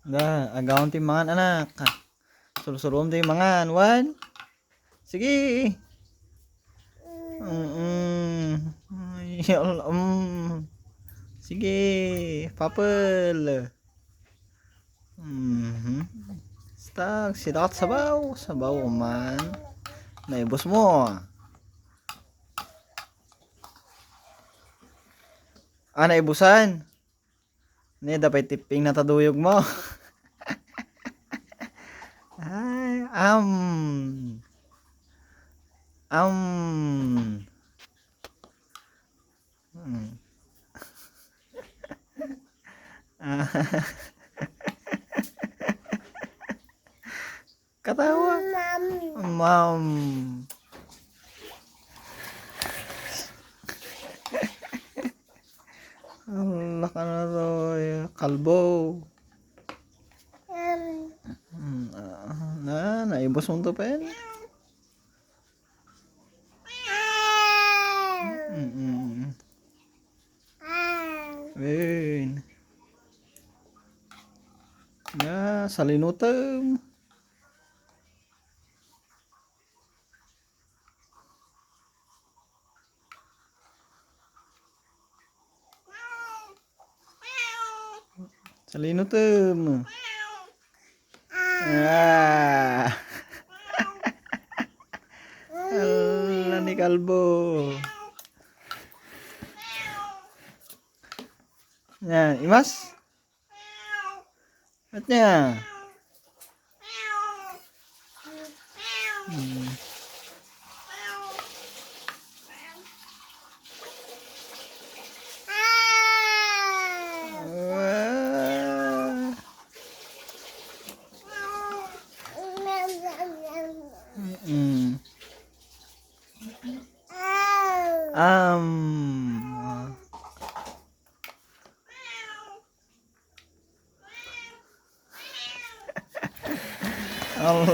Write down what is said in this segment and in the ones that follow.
Agawon ti mangan anak. Sulusulom ti mangan. One. Sige. Ay, Allah, Sige, papel. Stag, sidat sabaw. Sabaw man. Naibos mo. Naibusan. Ni dapat tipping na taduyog mo. Ay, Katawa. Ma'am. Allah ka na to. Kalbo. Naibos mo to pa yan. Win. Salinutam. Salinutam. Allah ni kalbo. Yan, imas. Ba't niya?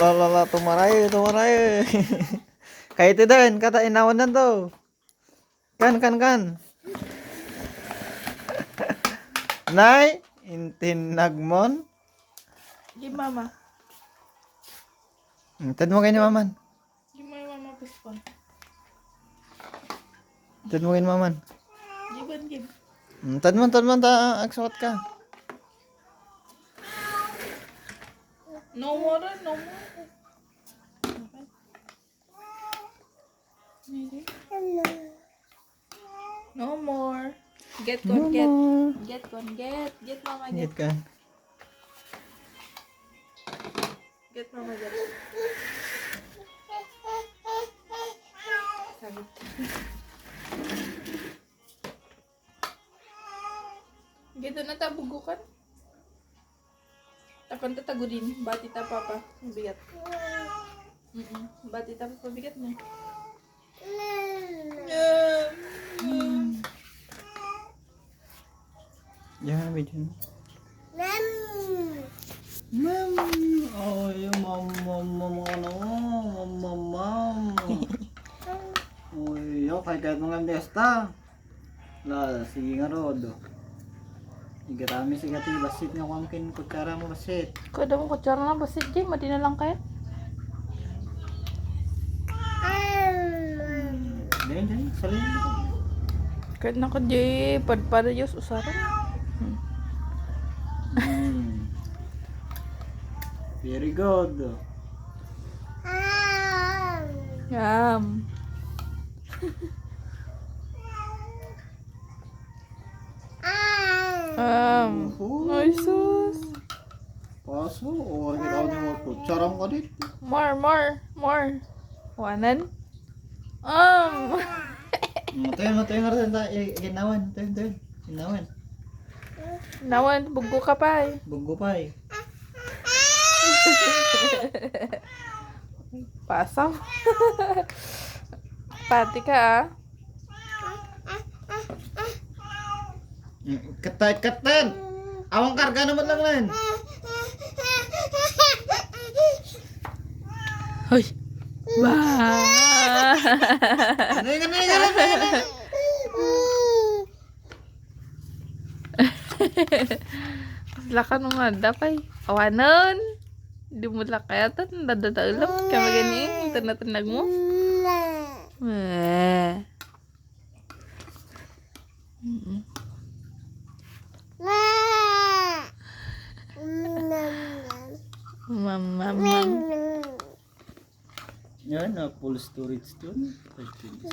Allah, tumaray. Kayak itu dan kata inawan tuh. Kan. Nay, intin nagmon. Di mama. Tad mo kayo ni maman. Di mama pispon. Tad mo kayo ni maman. Giban gib. Tad mo ta aksawat ka. No more. No more. Get mama, get. Ngit ka. Get mama, get. Sabit. Gitu na tabugukan. Takon tatagudin, bati ta papa, bigat. Bati ta papa bigat na. Jangan bikin. Mem. Oh, iya mam. Oh, iya kahit mga besta. Lah, sige nga rod. Igatami sige ti basit nga kamkin kutsara mo basit. Kada mo kutsara na basit di, madi na lang kaya. Den, salin ko. Kahit na ka di, padpada Diyos usaran. Very good. Yum. Ay sus. Paso, or ginaw niyo mo kutsara mo kadit. More. Wanan. Tayo nga rin tayo. Ginawan. Ginawan. Nawan, bugo ka pa eh. Bugo pa eh. Pasaw. Pati ka ah. Ketan. Awang karga naman lang lan. Hoy. Wah. Ano. Lakan mo nga, dapay. Awanon. Di mo lakayatan. Dadadaulam. Kaya magani. Tanag mo. Mama. Yan, full storage dun. 5 gigs.